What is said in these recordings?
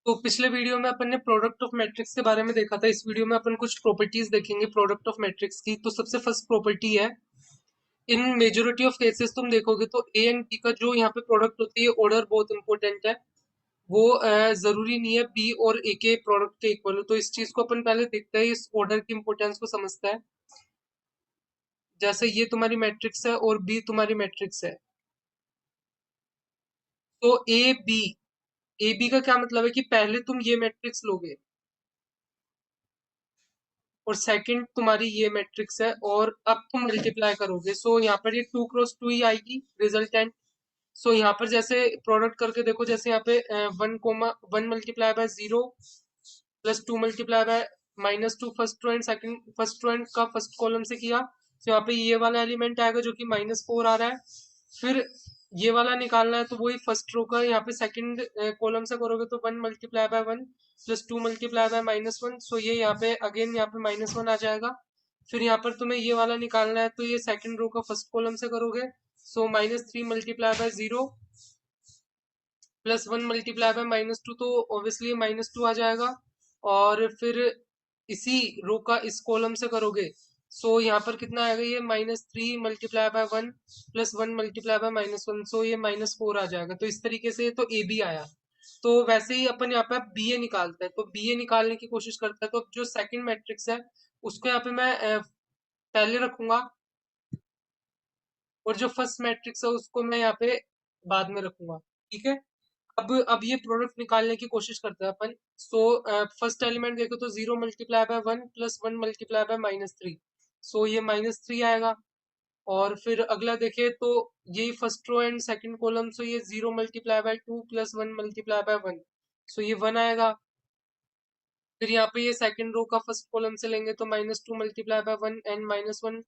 तो पिछले वीडियो में अपन ने प्रोडक्ट ऑफ मैट्रिक्स के बारे में देखा था। इस वीडियो में अपन कुछ प्रॉपर्टीज देखेंगे प्रोडक्ट ऑफ मैट्रिक्स की। तो सबसे फर्स्ट प्रॉपर्टी है, इन मेजोरिटी ऑफ केसेस तुम देखोगे तो ए एंड बी का जो यहाँ पे प्रोडक्ट होती है ऑर्डर बहुत इंपॉर्टेंट है। वो जरूरी नहीं है बी और ए के प्रोडक्ट के इक्वल हो। तो इस चीज को अपन पहले देखते हैं, इस ऑर्डर की इंपॉर्टेंस को समझते हैं। जैसे ये तुम्हारी मैट्रिक्स है और बी तुम्हारी मैट्रिक्स है, तो ए बी का क्या मतलब है कि पहले तुम ये मैट्रिक्स लोगे और सेकंड तुम्हारी ये मैट्रिक्स है और अब तुम मल्टीप्लाई करोगे। सो यहाँ पर ये 2 क्रॉस 2 ही आएगी रिजल्टेंट। सो यहाँ पर जैसे प्रोडक्ट करके देखो, जैसे यहाँ पे 1 multiply by 0 plus 2 multiply by -2, first row and second, first row and का फर्स्ट कॉलम से किया। तो यहाँ पे ये वाला एलिमेंट आएगा जो कि -4 आ रहा है। फिर ये वाला निकालना है तो वही फर्स्ट रो का यहाँ पे सेकंड कॉलम से करोगे तो 1 multiply by 1 plus 2 multiply by -1। So ये यहाँ पे अगेन यहाँ पे -1 आ जाएगा। फिर यहाँ पर तुम्हें ये वाला निकालना है तो ये सेकंड रो का फर्स्ट कॉलम से करोगे। सो -3 multiply by 0 plus 1 multiply by -2, तो ऑब्वियसली -2 आ जाएगा। और फिर इसी रो का इस कॉलम से करोगे। सो यहाँ पर कितना आएगा, ये -3 multiply by 1 plus 1 multiply by -1। So ये -4 आ जाएगा। तो इस तरीके से तो ए बी आया। तो वैसे ही अपन यहाँ पे बी ए निकालते हैं, तो बी ए निकालने की कोशिश करते हैं। तो जो सेकंड मैट्रिक्स है उसको यहाँ पे मैं पहले रखूंगा, और जो फर्स्ट मैट्रिक्स है उसको मैं यहाँ पे बाद में रखूंगा। ठीक है। अब ये प्रोडक्ट निकालने की कोशिश करते हैं अपन। सो फर्स्ट एलिमेंट देखो तो 0 multiply by 1 plus 1 multiply by -3। So ये -3 आएगा। और फिर अगला देखे तो यही first row and second column, so ये 0 multiply by 2 plus 1 multiply by 1। So ये 1 आएगा। फिर यहाँ पे ये सेकंड रो का फर्स्ट कॉलम से लेंगे तो -2 multiply by 1 and -1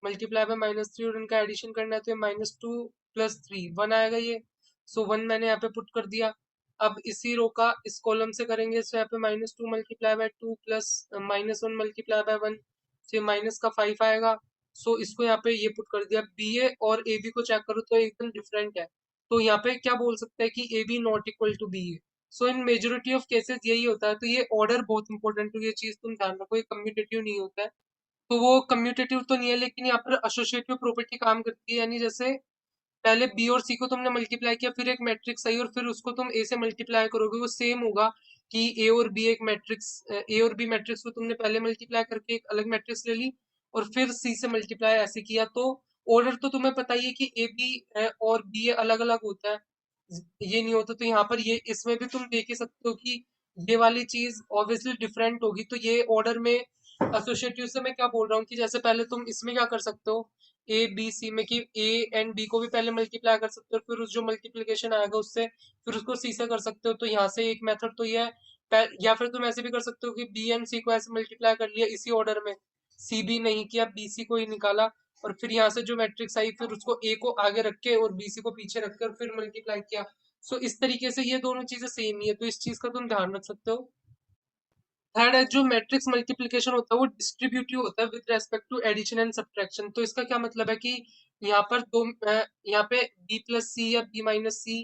multiply by -3, और इनका एडिशन करना है तो ये -2 प्लस 3 1 आएगा ये। सो 1 मैंने यहाँ पे पुट कर दिया। अब इसी रो का इस कॉलम से करेंगे, सो यहाँ पे -2 multiply by 2 plus -1 multiply by 1, तो ये माइनस का 5 आएगा। सो इसको यहाँ पे ये पुट कर दिया। बी ए और ए बी को चेक करो तो एकदम डिफरेंट है। तो यहाँ पे क्या बोल सकते हैं कि A B not equal to B A. So in majority of cases यही होता है। तो ये ऑर्डर बहुत इंपॉर्टेंट है, ये चीज तुम ध्यान रखो, ये कम्यूटेटिव नहीं होता है। तो वो कम्यूटेटिव तो नहीं है, लेकिन यहाँ पर एसोसिएटिव प्रॉपर्टी काम करती है। यानी जैसे पहले बी और सी को तुमने मल्टीप्लाई किया, फिर एक मैट्रिक्स आई और फिर उसको तुम ए से मल्टीप्लाई करोगे, वो सेम होगा कि ए और बी एक मैट्रिक्स, ए और बी मैट्रिक्स को तुमने पहले मल्टीप्लाई करके एक अलग मैट्रिक्स ले ली और फिर सी से मल्टीप्लाई ऐसे किया। तो ऑर्डर तो तुम्हें पता ही है कि ए बी और बी अलग अलग होता है, ये नहीं होता। तो यहाँ पर ये इसमें भी तुम देख ही सकते हो कि ये वाली चीज ऑब्वियसली डिफरेंट होगी। तो ये ऑर्डर में एसोसिएटिव से मैं क्या बोल रहा हूँ कि जैसे पहले तुम इसमें क्या कर सकते हो, ए बी सी में कि ए एंड बी को भी पहले मल्टीप्लाई कर सकते हो, फिर उस जो मल्टीप्लिकेशन आएगा उससे फिर उसको सी से कर सकते हो। तो यहाँ से एक मेथड तो ये है। या फिर तुम ऐसे भी कर सकते हो कि बी एंड सी को ऐसे मल्टीप्लाई कर लिया इसी ऑर्डर में, सी बी नहीं किया, बी सी को ही निकाला, और फिर यहाँ से जो मैट्रिक्स आई फिर उसको ए को आगे रख के और बी सी को पीछे रखकर फिर मल्टीप्लाई किया। सो इस तरीके से ये दोनों चीजें सेम ही है, तो इस चीज का तुम ध्यान रख सकते हो। थर्ड है, जो मैट्रिक्स मल्टीप्लिकेशन होता है वो डिस्ट्रीब्यूटिव होता है with respect to addition and subtraction. तो इसका क्या मतलब है कि यहाँ पर यहाँ पे बी प्लस सी या बी माइनस सी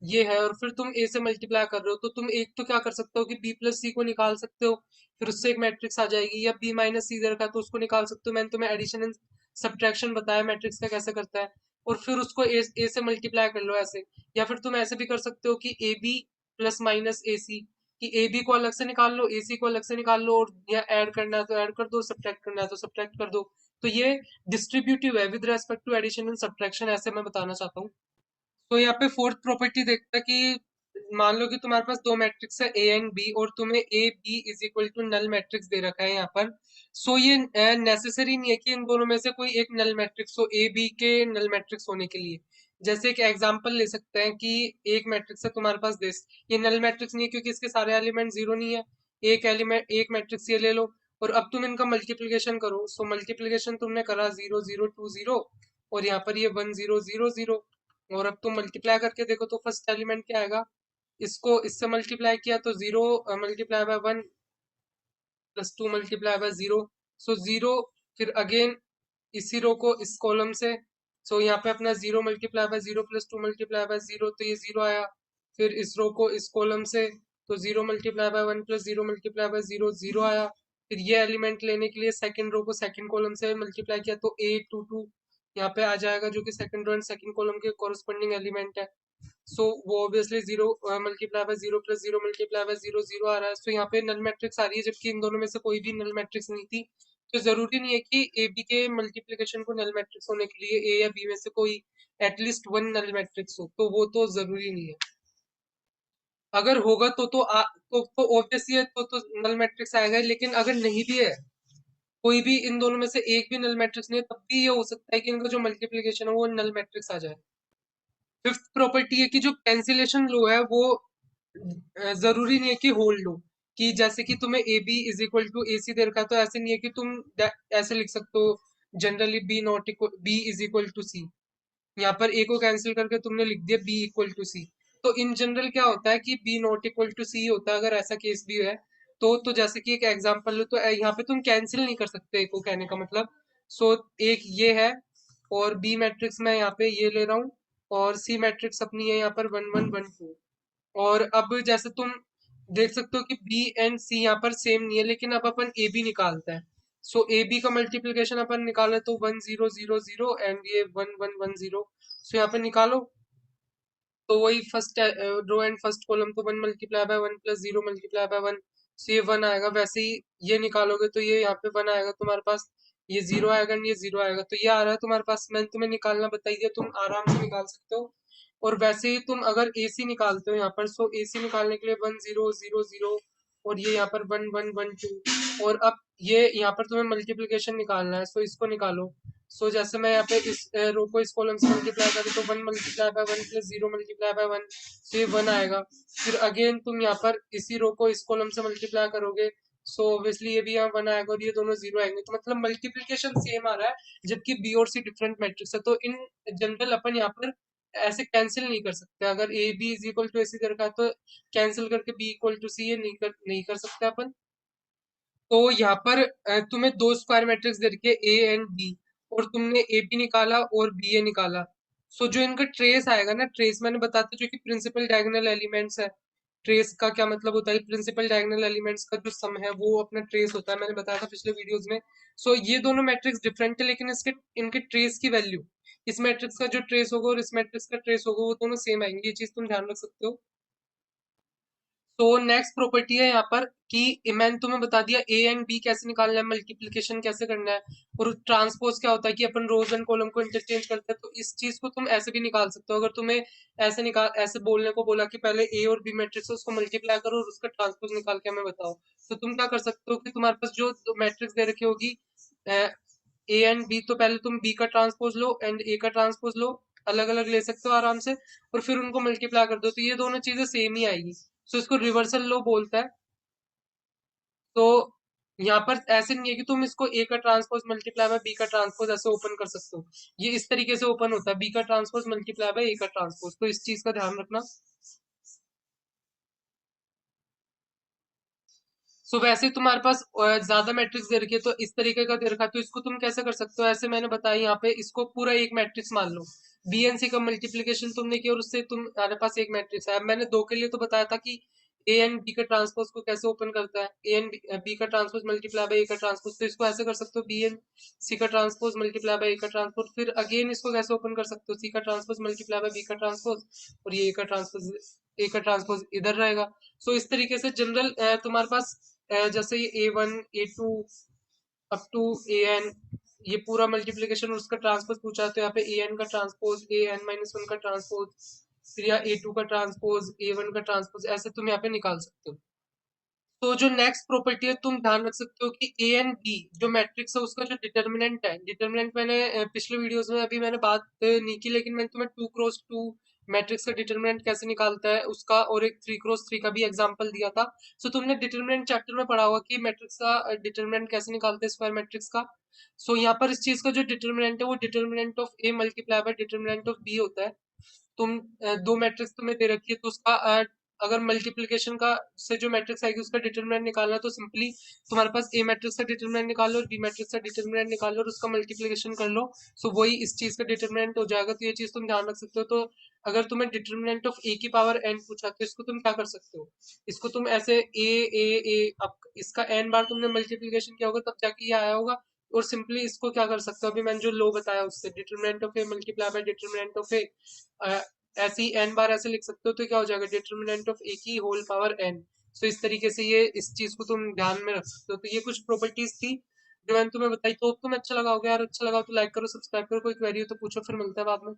ये है, और फिर तुम ए से मल्टीप्लाई कर रहे हो, तो तुम एक तो क्या कर सकते हो कि बी प्लस सी को निकाल सकते हो, फिर उससे एक मैट्रिक्स आ जाएगी। या बी माइनस सी इधर का तो उसको निकाल सकते हो, मैंने तुम्हें एडिशन एंड सब्ट्रैक्शन बताया मैट्रिक्स का कैसे करता है, और फिर उसको ए से मल्टीप्लाई कर लो ऐसे। या फिर तुम ऐसे भी कर सकते हो कि ए बी प्लस माइनस ए सी, कि ए बी को अलग से निकाल लो, ए सी को अलग से निकाल लो, और या ऐड करना है तो ऐड कर दो, सब्ट्रैक्ट करना है तो सब्ट्रैक्ट कर दो। तो ये डिस्ट्रीब्यूटिव है with respect to addition and subtraction, ऐसे मैं बताना चाहता हूँ। तो यहाँ पे फोर्थ प्रॉपर्टी देखता है कि मान लो कि तुम्हारे पास दो मैट्रिक्स है ए एंड बी, और तुम्हें A B is equal to null matrix दे रखा है यहाँ पर। सो ये नेसेसरी नहीं है कि इन दोनों में से कोई एक नल मैट्रिक्स हो ए बी के नल मैट्रिक्स होने के लिए। जैसे एक एग्जांपल ले सकते हैं कि एक मैट्रिक्स है तुम्हारे पास दिस, ये नल मैट्रिक्स नहीं है क्योंकि इसके सारे एलिमेंट जीरो नहीं है। एक एलिमेंट एक मैट्रिक्स ये ले लो, और अब तुम इनका मल्टीप्लिकेशन करो। सो मल्टीप्लिकेशन तुमने करा 0 0 2 0, और यहाँ पर ये 1 0 0 0, और अब तुम मल्टीप्लाई करके देखो तो फर्स्ट एलिमेंट क्या आएगा, इसको इससे मल्टीप्लाई किया तो 0 multiply by 1 plus 2 multiply by 0। सो 0, फिर अगेन इसी रो को इस कॉलम से, सो यहाँ पे अपना 0 multiply by 0 plus 2 multiply by 0, तो ये 0 आया। फिर इस रो को इस कॉलम से, तो 0 × 1 + 0 × 0 आया। फिर ये एलिमेंट लेने के लिए सेकंड रो को सेकंड कॉलम से मल्टीप्लाई किया तो A22 यहाँ पे आ जाएगा, जो कि second row and second column के कॉरस्पॉन्डिंग एलिमेंट है। सो वो ऑब्वियसली 0 × 0 + 0 + 0 आ रहा है। सो यहाँ पे नल मैट्रिक्स आ रही है, जबकि इन दोनों में से कोई भी नल मैट्रिक्स नहीं थी। तो जरूरी नहीं है कि ए बी के मल्टीप्लिकेशन को नल मैट्रिक्स होने के लिए ए या बी में से कोई एटलीस्ट वन नल मैट्रिक्स हो, तो वो तो जरूरी नहीं है। अगर होगा तो ऑब्वियसली है, तो नल मैट्रिक्स आएगा ही। लेकिन अगर नहीं भी है, कोई भी इन दोनों में से एक भी नल मैट्रिक्स नहीं है, तब भी ये हो सकता है कि इनका जो मल्टीप्लिकेशन है वो नल मैट्रिक्स आ जाए। फिफ्थ प्रॉपर्टी है कि जो कैंसिलेशन लो है वो जरूरी नहीं है कि होल्ड लो। कि जैसे कि तुम्हें A B is equal to A C दे रखा है, तो ऐसे नहीं है कि तुम ऐसे लिख सकते हो generally B is equal to C. यहाँ पर ए को कैंसिल करके तुमने लिख दिया बी इक्वल टू सी। तो इन जनरल क्या होता है कि बी नॉट इक्वल टू सी होता है, अगर ऐसा केस भी है तो जैसे कि एक एग्जांपल लो, तो यहाँ पे तुम कैंसिल नहीं कर सकते ए को, कहने का मतलब। सो एक ये है, और बी मैट्रिक्स मैं यहाँ पे ये ले रहा हूँ, और सी मैट्रिक्स अपनी है यहाँ पर 1 1 1 2। और अब जैसे तुम देख सकते हो कि बी एंड सी यहाँ पर सेम नहीं है, लेकिन अब अपन ए बी निकालते हैं। सो ए बी का मल्टीप्लिकेशन अपन निकाले तो 1 0 0 0 एंड ये 1 1 1 0। सो यहाँ पे निकालो, तो वही first row and first column, तो 1 × 1 + 0 × 1। सो ये 1 आएगा। वैसे ही ये निकालोगे तो ये यहाँ पे 1 आएगा तुम्हारे पास, ये 0 आएगा एंड ये 0 आएगा। तो ये आ रहा है तुम्हारे पास, मैंने तुम्हें निकालना बताई दिया, तुम आराम से निकाल सकते हो। और वैसे ही तुम अगर ए सी निकालते हो यहाँ पर, सो ए सी निकालने के लिए 1 0 0 0, और ये यहाँ पर 1 1 1 2। और अब ये यहाँ पर तुम्हें मल्टीप्लिकेशन निकालना है, सो इसको निकालो। सो जैसे मैं यहाँ पे इस रो को इस कॉलम से मल्टीप्लाई करूँ तो 1 × 1 + 0 × 1, सो ये 1 आएगा। फिर अगेन तुम यहाँ पर इसी रो को इस कॉलम से मल्टीप्लाई करोगे, सो ऑब्वियसली ये भी यहाँ 1 आएगा और ये दोनों 0 आएंगे। तो मतलब मल्टीप्लिकेशन सेम आ रहा है, जबकि बी और सी डिफरेंट मैट्रिक्स है। तो इन जनरल अपन यहाँ पर ऐसे कैंसिल नहीं कर सकते। अगर A B is equal to A C दे रखा है तो कैंसिल करके बी इक्वल टू सी ये नहीं कर सकते अपन। तो यहाँ पर तुम्हें दो स्क्वायर मैट्रिक्स दे रखे ए एंड बी, और तुमने ए बी निकाला और बी ए निकाला। सो जो इनका ट्रेस आएगा ना, ट्रेस मैंने बताता जो कि प्रिंसिपल डायगोनल एलिमेंट्स है। ट्रेस का क्या मतलब होता है? प्रिंसिपल डायगोनल एलिमेंट्स का जो सम है वो अपना ट्रेस होता है, मैंने बताया था पिछले वीडियोस में। सो ये दोनों मैट्रिक्स डिफरेंट है, लेकिन इसके इनके ट्रेस की वैल्यू, इस मैट्रिक्स का जो ट्रेस होगा और इस मैट्रिक्स का ट्रेस होगा, वो दोनों सेम आएंगे। ये चीज तुम ध्यान रख सकते हो। तो नेक्स्ट प्रॉपर्टी है यहाँ पर कि मैंने तुम्हें बता दिया ए एंड बी कैसे निकालना है, मल्टीप्लिकेशन कैसे करना है। और ट्रांसपोज क्या होता है कि अपन रोज एंड कॉलम को इंटरचेंज करते हैं। तो इस चीज को तुम ऐसे भी निकाल सकते हो। अगर तुम्हें ऐसे बोलने को बोला कि पहले ए और बी मैट्रिक्स है उसको मल्टीप्लाई करो और उसका ट्रांसपोज निकाल के हमें बताओ, तो तुम क्या कर सकते हो कि तुम्हारे पास जो मैट्रिक्स दे रखी होगी ए एंड बी, तो पहले तुम बी का ट्रांसपोज लो एंड ए का ट्रांसपोज लो, अलग अलग ले सकते हो आराम से, और फिर उनको मल्टीप्लाई कर दो, तो ये दोनों चीजें सेम ही आएगी। सो इसको रिवर्सल लो बोलता है। तो यहाँ पर ऐसे नहीं है कि तुम इसको ए का ट्रांसपोज मल्टीप्लाई बाय बी का ट्रांसपोज ऐसे ओपन कर सकते हो। ये इस तरीके से ओपन होता है, बी का ट्रांसपोज मल्टीप्लाई बाय ए का ट्रांसपोज। तो इस चीज का ध्यान रखना। सो वैसे तुम्हारे पास ज्यादा मैट्रिक्स दे रखी है, तो इस तरीके का दे रखा है, तो इसको तुम कैसे कर सकते हो? ऐसे मैंने बताया यहाँ पे, इसको पूरा एक मैट्रिक्स मान लो। बी एन सी का मल्टीप्लीकेशन तुमने किया और उससे तुम्हारे पास एक मैट्रिक्स है। अब मैंने दो के लिए तो बताया था कि ए एंड बी का ट्रांसपोज को कैसे ओपन करता है, ए एंड बी का ट्रांसपोज मल्टीप्लाई बाय ए का ट्रांसपोज। तो इसको ऐसे कर सकते हो, बी एंड सी का ट्रांसपोज मल्टीप्लाई बाय ए का ट्रांसपोज। फिर अगेन इसको कैसे ओपन कर सकते हो, सी का ट्रांसपोज मल्टीप्लाई बाय बी का ट्रांसपोज, और ये ए का ट्रांसपोज इधर रहेगा। सो इस तरीके से जनरल तुम्हारे पास जैसे ये A1 A2 up to AN, ये पूरा मल्टीप्लिकेशन और उसका ट्रांसपोज पूछा है, तो यहाँ पे AN का ट्रांसपोज, AN-1 का ट्रांसपोज, फिर यहाँ A2 का ट्रांसपोज, A1 का ट्रांसपोज, ऐसे तुम यहाँ पे निकाल सकते हो। तो जो नेक्स्ट प्रॉपर्टी है, तुम ध्यान रख सकते हो कि ए एंड बी जो मैट्रिक्स है उसका जो डिटर्मिनेंट है, डिटर्मिनेंट मैंने पिछले वीडियोस में अभी मैंने बात नहीं की, लेकिन मैंने तुम्हें 2 × 2 मैट्रिक्स का डिटर्मिनेंट कैसे निकालता है उसका, और एक 3 × 3 का भी एग्जांपल दिया था। सो तुमने डिटर्मिनेंट चैप्टर में पढ़ा होगा कि मैट्रिक्स का डिटर्मिनेंट कैसे निकालते हैं, स्क्वायर मैट्रिक्स का। सो यहाँ पर इस चीज का जो डिटर्मिनेंट है वो determinant of A multiply by determinant of B होता है। तुम दो मैट्रिक्स तुम्हें दे रखी है, तो उसका अगर मल्टीप्लीकेशन का से जो मैट्रिक्स आएगी उसका डिटरमिनेंट निकालना है, तो सिंपली तुम्हारे पास ए मैट्रिक्स का डिटरमिनेंट निकाल लो और बी मैट्रिक्स का डिटरमिनेंट निकाल लो और उसका मल्टीप्लीकेशन कर लो। सो वही इस चीज का डिटरमिनेंट हो जाएगा। तो ये चीज तुम ध्यान रख सकते हो। तो अगर तुम्हें डिटरमिनेंट ऑफ ए की पावर एन पूछा तो इसको तुम क्या कर सकते हो, इसको तुम ऐसे ए अब इसका एन बार तुमने मल्टीप्लीकेशन किया होगा तब जाके ये आया होगा। और सिंपली इसको क्या कर सकते हो, अभी मैंने जो लो बताया उससे determinant of A multiply by determinant of A, ऐसे ही एन बार ऐसे लिख सकते हो। तो क्या हो जाएगा, डिटरमिनेंट ऑफ ए की होल पावर एन। सो इस तरीके से ये इस चीज को तुम ध्यान में रख सकते हो। तो ये कुछ प्रॉपर्टीज थी जो मैंने तुम्हें बताई। तो तुम्हें अच्छा लगा होगा यार, अच्छा लगा हो तो लाइक करो, सब्सक्राइब करो, कोई क्वेरी हो तो पूछो, फिर मिलते हैं बाद में।